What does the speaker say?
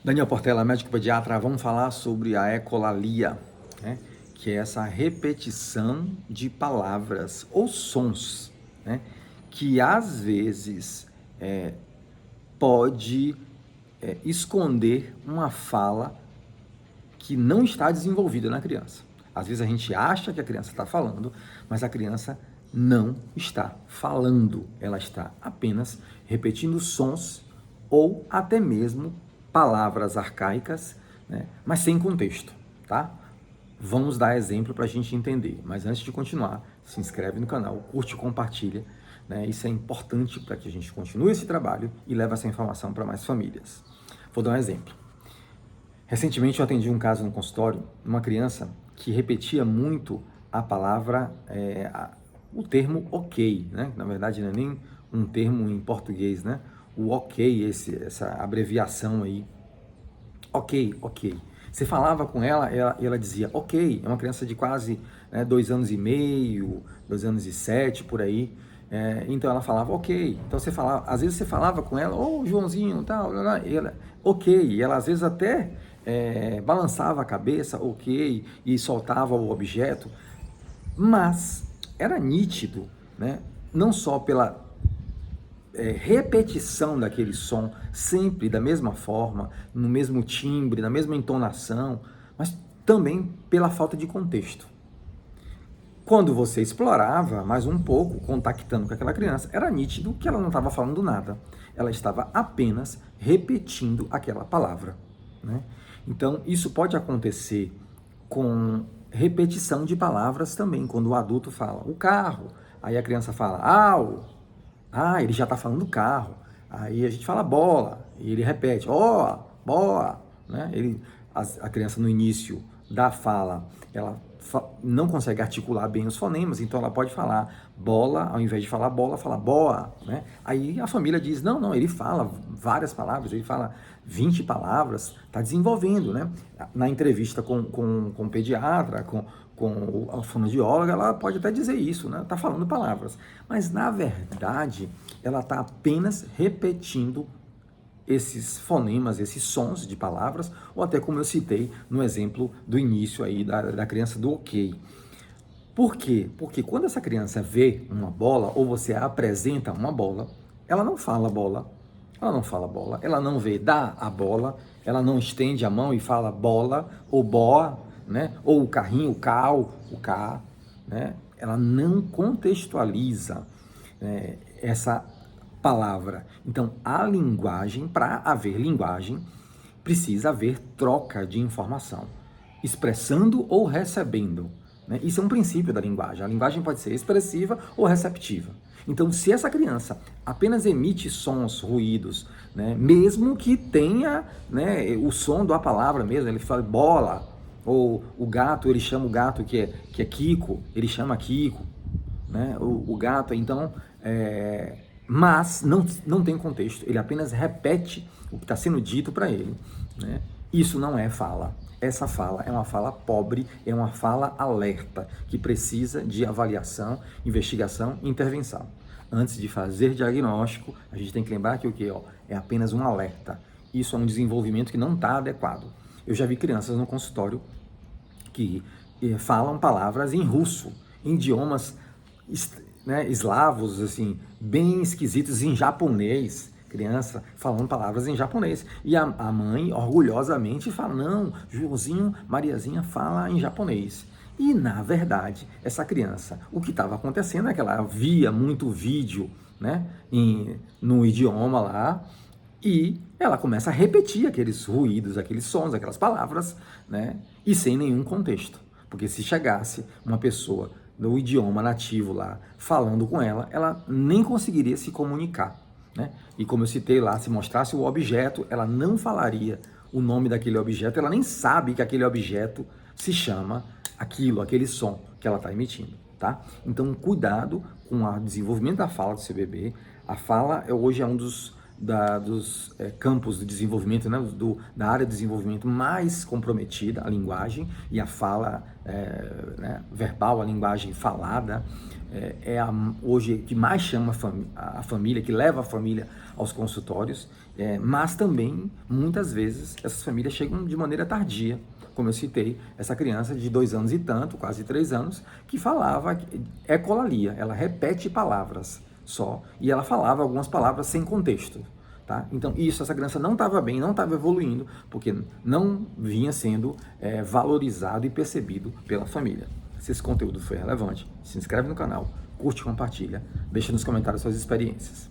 Daniel Portela, médico pediatra, vamos falar sobre a ecolalia, né? Que é essa repetição de palavras ou sons, né? Que às vezes pode esconder uma fala que não está desenvolvida na criança. Às vezes a gente acha que a criança está falando, mas a criança não está falando, ela está apenas repetindo sons ou até mesmo palavras arcaicas, né, mas sem contexto, tá? Vamos dar exemplo para a gente entender, mas antes de continuar, se inscreve no canal, curte e compartilha, né? Isso é importante para que a gente continue esse trabalho e leve essa informação para mais famílias. Vou dar um exemplo. Recentemente eu atendi um caso no consultório, uma criança que repetia muito a palavra, o termo ok, né? Na verdade não é nem um termo em português, né? O ok, essa abreviação aí, ok, ok. Você falava com ela, ela dizia ok, é uma criança de quase 2 anos e meio, 2 anos e 7, por aí. Então ela falava ok. Então você falava, às vezes você falava com ela, ô Joãozinho, tal, e ela, ok. E ela às vezes até balançava a cabeça, ok, e soltava o objeto, mas era nítido, né? Não só pela repetição daquele som, sempre da mesma forma, no mesmo timbre, na mesma entonação, mas também pela falta de contexto. Quando você explorava mais um pouco, contactando com aquela criança, era nítido que ela não estava falando nada. Ela estava apenas repetindo aquela palavra, né? Então, isso pode acontecer com repetição de palavras também, quando o adulto fala o carro, aí a criança fala au, ele já está falando carro. Aí a gente fala bola, e ele repete, ó, boa, né? A criança no início da fala, ela não consegue articular bem os fonemas, então ela pode falar bola, ao invés de falar bola, fala boa, né? Aí a família diz, não, ele fala várias palavras, ele fala 20 palavras, está desenvolvendo, né? Na entrevista com o pediatra, com a fonoaudióloga, ela pode até dizer isso, né? Está falando palavras, mas na verdade ela está apenas repetindo esses fonemas, esses sons de palavras, ou até como eu citei no exemplo do início aí da criança do ok. Por quê? Porque quando essa criança vê uma bola, ou você apresenta uma bola, ela não fala bola, ela não fala bola, ela não vê dá a bola, ela não estende a mão e fala bola, ou boa, né? Ou o carrinho, o cal, o cá, né? Ela não contextualiza essa palavra. Então, a linguagem, para haver linguagem, precisa haver troca de informação, expressando ou recebendo, né? Isso é um princípio da linguagem. A linguagem pode ser expressiva ou receptiva. Então, se essa criança apenas emite sons, ruídos, né, mesmo que tenha, né, o som da palavra mesmo, ele fala bola, ou o gato, ele chama o gato que é Kiko, ele chama Kiko, né? O gato, então, mas não tem contexto, ele apenas repete o que está sendo dito para ele, né? Isso não é fala. Essa fala é uma fala pobre, é uma fala alerta, que precisa de avaliação, investigação e intervenção. Antes de fazer diagnóstico, a gente tem que lembrar que o que é apenas um alerta. Isso é um desenvolvimento que não está adequado. Eu já vi crianças no consultório que falam palavras em russo, em idiomas, né, eslavos, assim, bem esquisitos, em japonês, criança falando palavras em japonês. E a mãe, orgulhosamente, fala, não, Joãozinho, Mariazinha fala em japonês. E, na verdade, essa criança, o que estava acontecendo é que ela via muito vídeo, né, no idioma lá, e ela começa a repetir aqueles ruídos, aqueles sons, aquelas palavras, né, e sem nenhum contexto. Porque se chegasse uma pessoa no idioma nativo lá, falando com ela, ela nem conseguiria se comunicar, né? E como eu citei lá, se mostrasse o objeto, ela não falaria o nome daquele objeto, ela nem sabe que aquele objeto se chama aquilo, aquele som que ela está emitindo, tá? Então, cuidado com o desenvolvimento da fala do seu bebê. A fala hoje é um dos dos campos do desenvolvimento, né, da área de desenvolvimento mais comprometida, a linguagem e a fala né, verbal, a linguagem falada, hoje que mais chama a família, que leva a família aos consultórios, mas também, muitas vezes, essas famílias chegam de maneira tardia, como eu citei, essa criança de 2 anos e tanto, quase 3 anos, que falava ecolalia, ela repete palavras só, e ela falava algumas palavras sem contexto. Tá? Então, essa criança não estava bem, não estava evoluindo, porque não vinha sendo valorizado e percebido pela família. Se esse conteúdo foi relevante, se inscreve no canal, curte e compartilha, deixa nos comentários suas experiências.